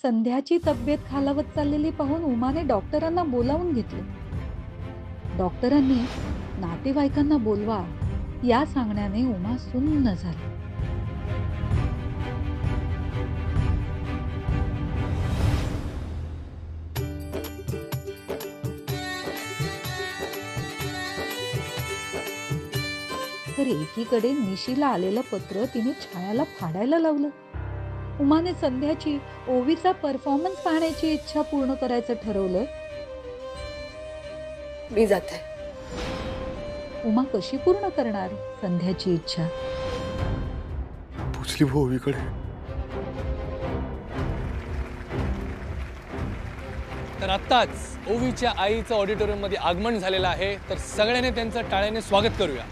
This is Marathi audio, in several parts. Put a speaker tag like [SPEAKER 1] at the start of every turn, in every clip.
[SPEAKER 1] संध्याची तब्येत खालावत चाललेली पाहून उमाने डॉक्टरांना बोलावून घेतले. डॉक्टरांनी नातेवाईकांना बोलवा या सांगण्याने उमा सुन्न झाली. तर एकीकडे निशीला आलेलं पत्र तिने छायाला फाडायला लावलं. उमाने संध्याची ओवीचा परफॉर्मन्स पाहण्याची इच्छा पूर्ण करायचं ठरवलं.
[SPEAKER 2] मी जाते.
[SPEAKER 1] उमा कशी पूर्ण करणार संध्याची इच्छा?
[SPEAKER 3] पोचली ओवीकडे.
[SPEAKER 4] तर आत्ताच ओवीच्या आईचं ऑडिटोरियम मध्ये आगमन झालेलं आहे. तर सगळ्यांनी त्यांचं टाळ्याने स्वागत करूया.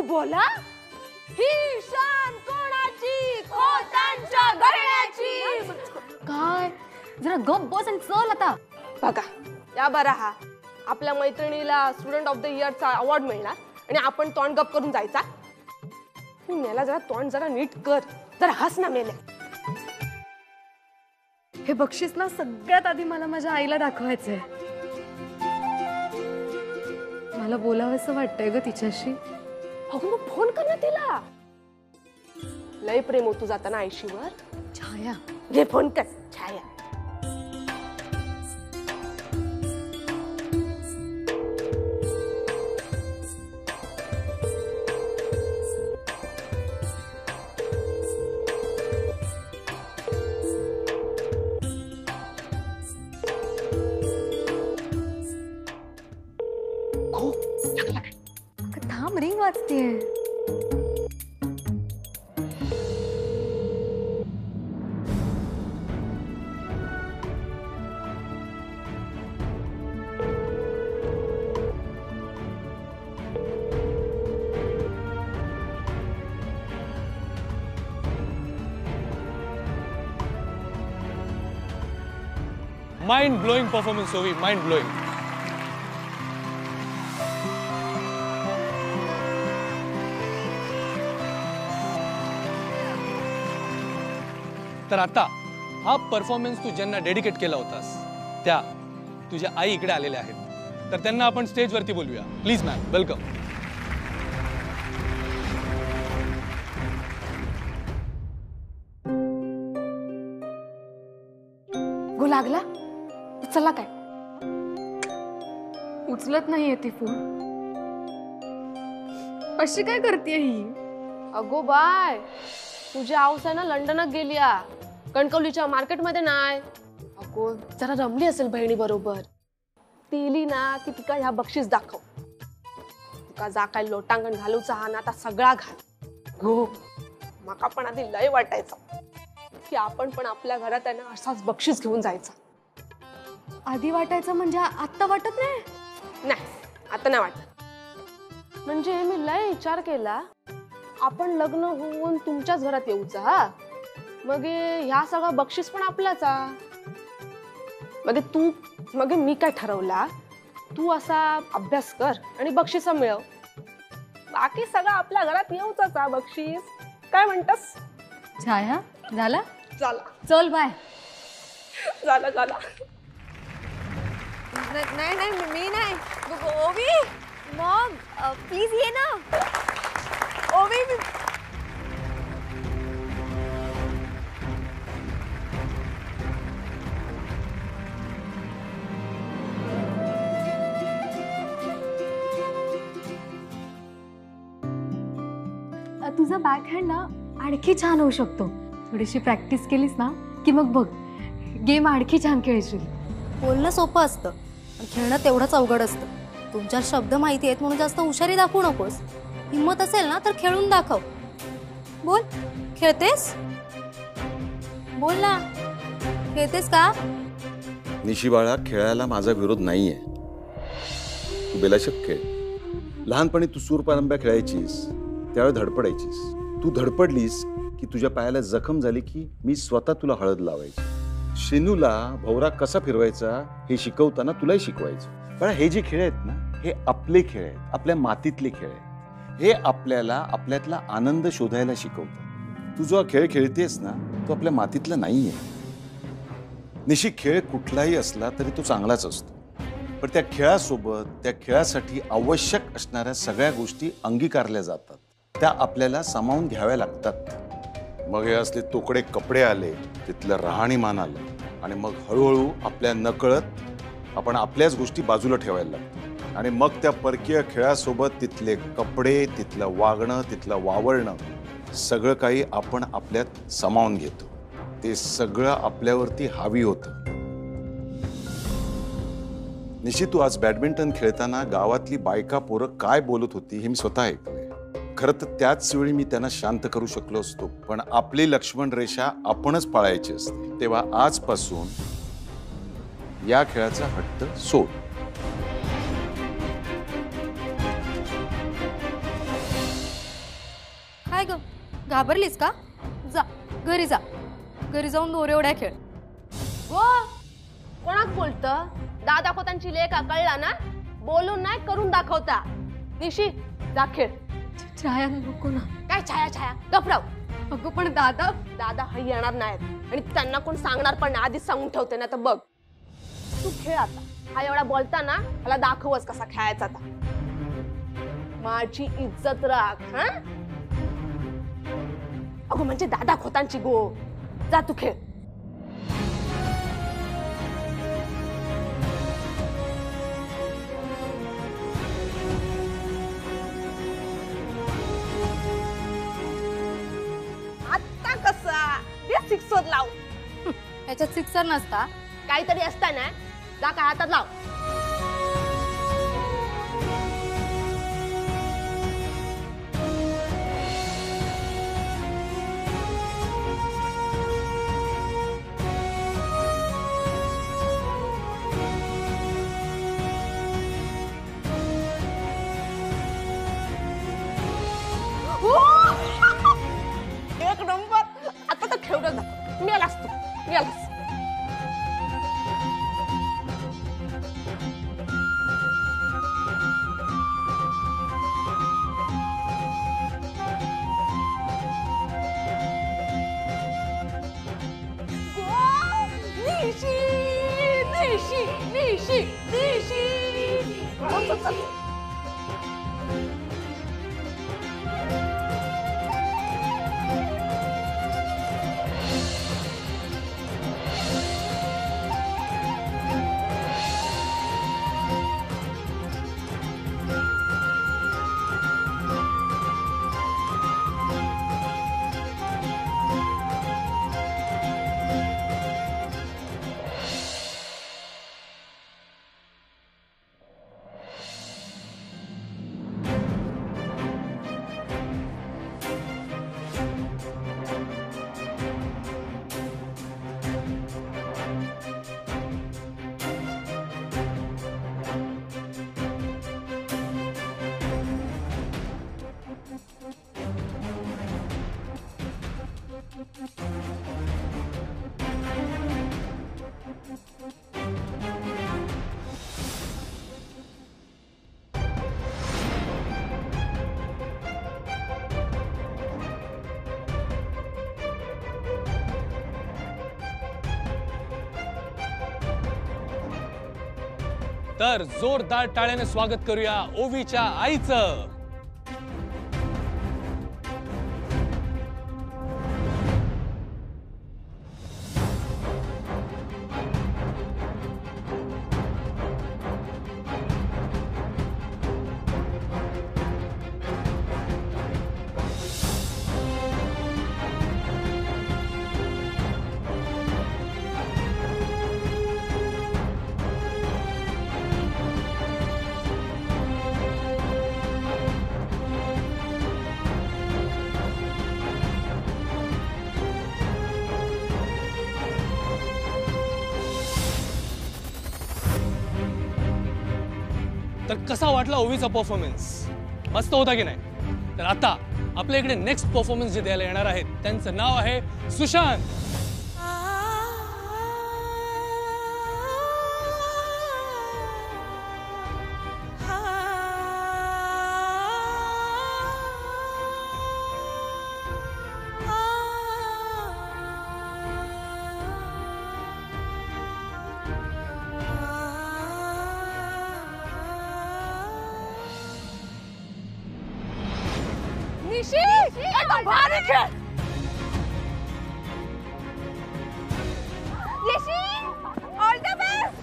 [SPEAKER 2] बोला. ही शान कोणाची? खोतांच्या घराण्याची.
[SPEAKER 5] काय जरा गप बस आणि चल आता.
[SPEAKER 2] बघा या बरा हा आपल्या मैत्रिणीला स्टुडंट ऑफ द इयरचा अवॉर्ड मिळणार आणि आपण तोंड गप करून जायचा. मेला जरा तोंड जरा नीट कर, जरा हस ना मेले.
[SPEAKER 5] हे बक्षीस ना सगळ्यात आधी मला माझ्या आईला दाखवायचंय. मला बोलावंसं वाटतंय ग तिच्याशी.
[SPEAKER 2] अगं मग फोन कर ना तिला. लय प्रेम होतो जाताना आयशीवर.
[SPEAKER 5] छाया,
[SPEAKER 2] घे फोन कर. छाया
[SPEAKER 5] अगं थांब, रिंग वाजतेय.
[SPEAKER 4] माइंड ब्लोइंग परफॉर्मन्स ओवी, माइंड ब्लोइंग. तर आता हा परफॉर्मन्स तू ज्यांना डेडिकेट केला होतास त्या तुझ्या आई इकडे आलेल्या आहेत, तर त्यांना आपण स्टेजवरती बोलूया. Please ma'am, welcome.
[SPEAKER 2] गो लागला. चला काय
[SPEAKER 5] उचलत नाहीये ती फोन. अशी काय करते ही?
[SPEAKER 2] अगो बाय, तुझी आऊस आहे ना लंडनात गेली आ, कणकवलीच्या मार्केटमध्ये नाही. अगो जरा रमली असेल बहिणी बरोबर. तिली ना की तिका ह्या बक्षीस दाखव. तुका जा काय लोटांगण घालूचा हा ना आता सगळा घाल. गो माका पण आधी लय वाटायचं की आपण पण आपल्या घरात आहे ना असाच बक्षीस घेऊन जायचा.
[SPEAKER 5] आधी वाटायचं म्हणजे आत्ता वाटत नाही?
[SPEAKER 2] नाही आता नाही वाटत. म्हणजे मी लय विचार केला, आपण लग्न होऊन तुमच्याच घरात येऊचा हा, मग ह्या सगळा बक्षीस पण आपलाच हा. मग मी काय ठरवला, तू असा अभ्यास कर आणि बक्षीस मिळव. बाकी सगळं आपल्या घरात येऊचाच हा बक्षीस. काय म्हणतास?
[SPEAKER 5] छाया, झाला?
[SPEAKER 2] चला
[SPEAKER 5] चल बाय.
[SPEAKER 2] झालं.
[SPEAKER 5] नाही नाही, मी नाही. ओवी, मॉम प्लीज ये ना. ओवी, तुझा बॅकहँड ना आणखी छान होऊ शकतो. थोडीशी प्रॅक्टिस केलीस ना की मग बघ गेम आणखी छान खेळशील.
[SPEAKER 3] बोलणं सोपं असतं पण खेळणं तेवढंच अवघड असतं. तुमच्या शब्द माहिती आहेत म्हणून जास्त हुशारी दाखवू नकोस. हिम्मत असेल ना तर खेळून दाखव. बोल, खेळतेस? बोल ना, खेळतेस का?
[SPEAKER 6] निशी बाळा, खेळायला माझा विरोध नाहीये. तू बेलाशक खेळ. लहानपणी तू सूरपारंब्या खेळायचीस त्यावेळी धडपडायचीस. तू धडपडलीस की तुझ्या पायाला जखम झाली की मी स्वतः तुला हळद लावायची. शेनूला भवरा कसा फिरवायचा हे शिकवताना तुलाही शिकवायचं. पण हे जे खेळ आहेत ना, हे आपले खेळ आहेत, आपल्या मातीतले खेळ आहेत. हे आपल्याला आपल्यातला आनंद शोधायला शिकवतात. तू जो खेळ खेळतेस ना तो आपल्या मातीतला नाहीये. निशी खेळ कुठलाही असला तरी तो चांगलाच असतो, पण त्या खेळासोबत त्या खेळासाठी आवश्यक असणाऱ्या सगळ्या गोष्टी अंगीकारल्या जातात. त्या आपल्याला सामावून घ्याव्या लागतात. मग हे असले तोकडे कपडे आले, तिथलं राहणीमान आलं आणि मग हळूहळू आपल्या नकळत आपण आपल्याच गोष्टी बाजूला ठेवायला लागतो. आणि मग त्या परकीय खेळासोबत तिथले कपडे, तिथलं वागणं, तिथलं वावरणं सगळं काही आपण आपल्यात सामावून घेतो. ते सगळं आपल्यावरती हावी होतं. निशी, तू आज बॅडमिंटन खेळताना गावातली बायका पोरं काय बोलत होती हे मी स्वतः ऐकलंय. खरं तर त्याच वेळी मी त्यांना शांत करू शकलो असतो, पण आपली लक्ष्मण रेषा आपणच पाळायची असते. तेव्हा आजपासून या खेळाचा हट्ट सोड.
[SPEAKER 3] काय ग, घाबरलीस का? जा घरी जा. घरी जाऊन दोरे उड्या खेळ.
[SPEAKER 2] हो, कोणाक बोलतं? दादा कोतांची लेख कळला ना? बोलून नाही करून दाखवता. निशी जा खेळ.
[SPEAKER 5] छाया नको ना.
[SPEAKER 2] काय छाया छाया गपराव.
[SPEAKER 5] अगं पण दादा
[SPEAKER 2] हा येणार नाहीत आणि त्यांना कोण सांगणार पण नाही. आधीच सांगून ठेवते ना. तर बघ तू खेळ आता. हा एवढा बोलता ना, मला दाखवच कसा खेळायचा आता. माझी इज्जत राख. हा अगं म्हणजे दादा खोतांची गो. जा तू खेळ. आता कसा सिक्सर लाव.
[SPEAKER 3] ह्याच्यात सिक्सर नसता.
[SPEAKER 2] काहीतरी असता ना. जा काय हातात लाव. एक नंबर. आता तर खेळत दाखव. मिळालास तू. मिळालास. निशी निशी निशी निशी. चल, चल, चल.
[SPEAKER 4] तर जोरदार टाळ्याने स्वागत करूया ओवीच्या आईचं. तर कसा वाटला ओवीचा परफॉर्मन्स? मस्त होता की नाही? तर आता आपल्या इकडे नेक्स्ट परफॉर्मन्स जे द्यायला येणार आहेत त्यांचं नाव आहे सुशांत.
[SPEAKER 2] निशी एकदम भारी खेळ. निशी ऑल द बेस्ट.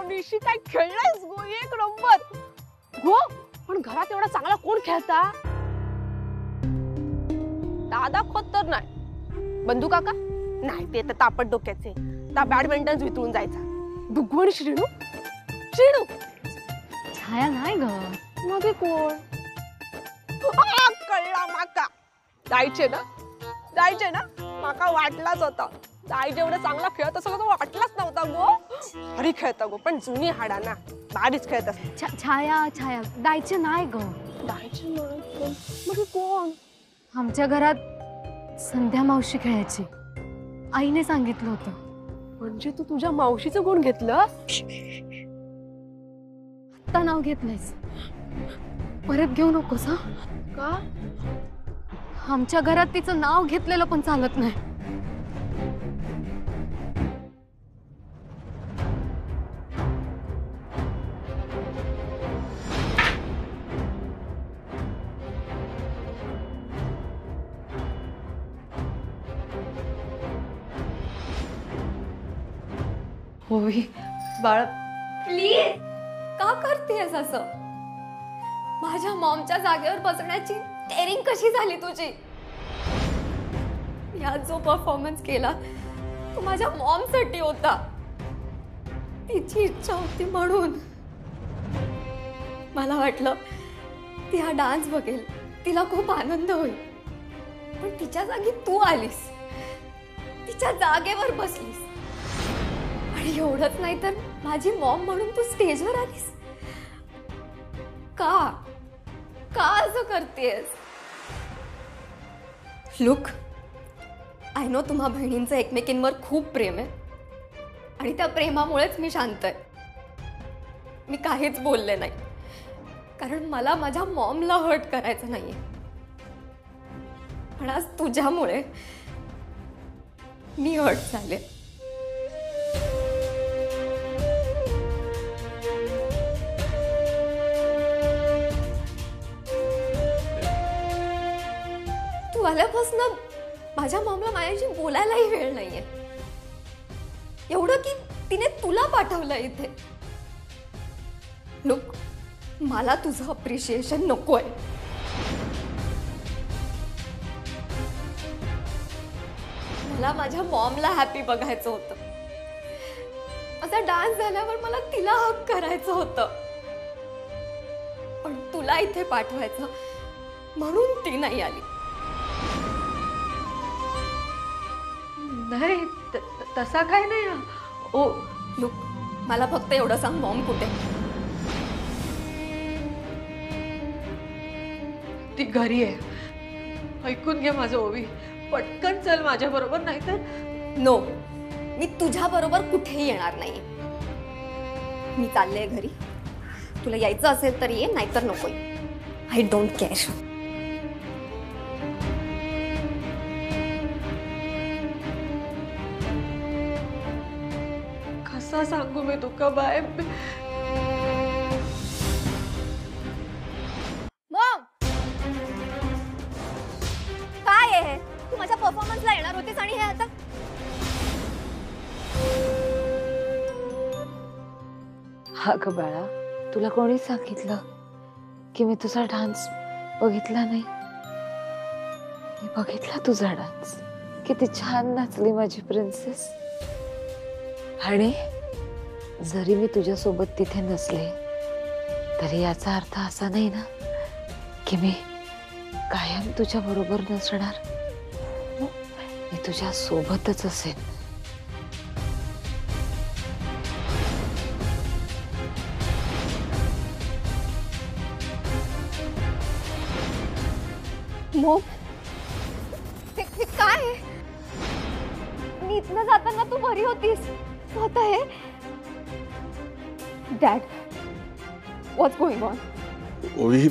[SPEAKER 2] निशी काय खेळलायस गो. एक नंबर गो. पण घरात एवढा चांगला कोण खेळता? दादा खोत तर नाही. बंधू काका नाही, ते तर तापट डोक्याचे. आता बॅडमिंटन वितळून जायचा. भगवान श्रीणू श्रीणू
[SPEAKER 5] छाया नाही ग.
[SPEAKER 2] मग कोण? कळला माका. जायचे ना माका वाटलाच होता. जायचे एवढं चांगला खेळत असं वाटलाच नव्हता गो. अरे खेळता गो पण जुनी हाडा ना भारीच खेळत असत.
[SPEAKER 5] छाया जायचे नाही ग.
[SPEAKER 2] जायचे नाही मग कोण?
[SPEAKER 5] आमच्या घरात संध्या मावशी खेळायची. आईने सांगितलं होतं.
[SPEAKER 2] म्हणजे तू तुझ्या मावशीचं गुण घेतलंस?
[SPEAKER 5] आता नाव घेत नाहीस. परत घेऊ नकोस. हा
[SPEAKER 2] का?
[SPEAKER 5] आमच्या घरात तिचं नाव घेतलेलं पण चालत नाही.
[SPEAKER 1] होय बाळ,
[SPEAKER 3] प्लीज का करतेस असं? माझ्या मॉमच्या जागेवर बसण्याची टेरिंग कशी झाली तुझी? यात जो परफॉर्मन्स केला तो माझ्या मॉमसाठी होता. तिची इच्छा होती म्हणून. मला वाटलं ती हा डान्स बघेल, तिला खूप आनंद होईल. पण तिच्या जागी तू आलीस, तिच्या जागेवर बसलीस. आणि एवढंच नाही तर माझी मॉम म्हणून तू स्टेजवर आलीस. का असं करतेस? लुक, आय नो तुम्हा बहिणींचं एकमेकींवर खूप प्रेम आहे आणि त्या प्रेमामुळेच मी शांत आहे. मी काहीच बोलले नाही कारण मला माझ्या मॉमला हर्ट करायचं नाहीये. पण आज तुझ्यामुळे मी हर्ट झाले. तू आल्यापासून माझ्या मॉमला माझ्याशी बोलायलाही वेळ नाहीये. एवढं की तिने तुला पाठवलं इथे. लुक, मला तुझं अप्रिशिएशन नकोय. मला माझ्या मॉमला हॅपी बघायचं होतं. माझा डान्स झाल्यावर मला तिला हक करायचं होतं. पण तुला इथे पाठवायचं म्हणून ती नाही आली.
[SPEAKER 1] नाही तसा काय नाही. ओ
[SPEAKER 3] लुक, मला फक्त एवढं सांग, मॉम कुठे?
[SPEAKER 1] ती घरी आहे. ऐकून घे माझं ओवी, पटकन चल माझ्या बरोबर, नाही तर.
[SPEAKER 3] नो, मी तुझ्या बरोबर कुठेही येणार नाही. मी चालले घरी. तुला यायचं असेल तर ये, नाहीतर नको. I don't care.
[SPEAKER 1] कसा सांगू मी तुका बाय.
[SPEAKER 3] मॉम, काय आहे? तू माझ्या परफॉर्मन्सला येणार होतीस आणि हे आता?
[SPEAKER 7] अगं बाळा, तुला कोणी सांगितलं की मी तुझा डान्स बघितला नाही? मी बघितला तुझा डान्स. किती छान नाचली माझी प्रिन्सेस. आणि जरी मी तुझ्यासोबत तिथे नसले तरी याचा अर्थ असा नाही ना की मी कायम तुझ्या बरोबर नसणार. मी तुझ्या सोबतच असेन.
[SPEAKER 3] मॉम, हे काय आहे? मी इथनं जाताना तू बरी होतीस. आता hey dad, what's going on?
[SPEAKER 6] Ovi,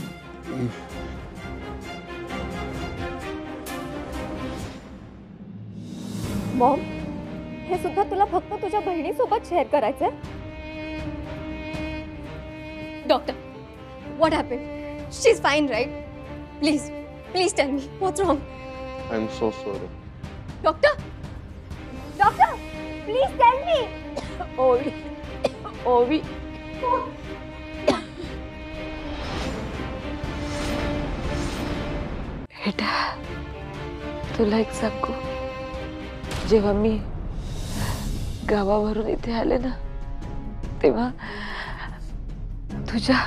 [SPEAKER 3] mom, हे सुद्धा तुला फक्त तुझ्या बहिणीसोबत शेअर करायचंय? Doctor, what happened? She is fine right? Please tell me, what's wrong?
[SPEAKER 6] I am so sorry.
[SPEAKER 3] Doctor, please tell me.
[SPEAKER 7] Ovi, बेटा, तुला एक सांगू, जेव्हा मी गावावरून इथे आले ना तेव्हा तुझा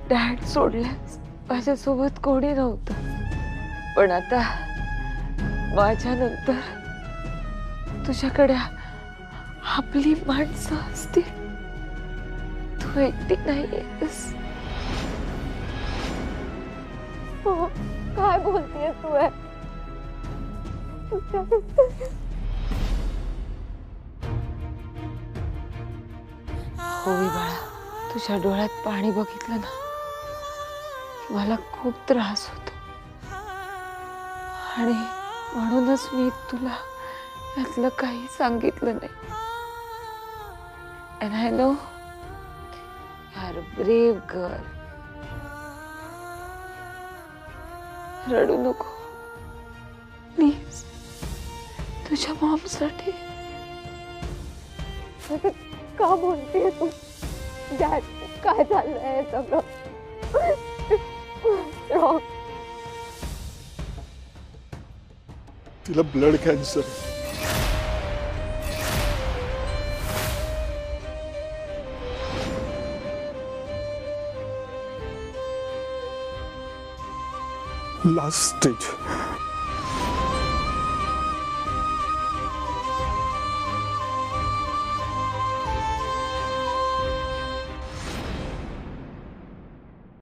[SPEAKER 7] डॅड सोडल्यास माझ्यासोबत कोणी नव्हतं, पण आता माझ्यानंतर तुझ्याकडे आपली माणसं असतील. तू एकटी नाहीयेस.
[SPEAKER 2] हो, काय बोलतेय तू?
[SPEAKER 7] होय बाळा, तुझ्या डोळ्यात पाणी बघितलं ना मला खूप त्रास होतो, आणि म्हणूनच मी तुला यातलं काही सांगितलं नाही. And I know you're a brave girl. रडू नको प्लीज, तुझ्या मॉमसाठी.
[SPEAKER 2] का बोलतेय तू? डॅड, काय झालंय सगळं?
[SPEAKER 6] तिला ब्लड कॅन्सर. Last stage.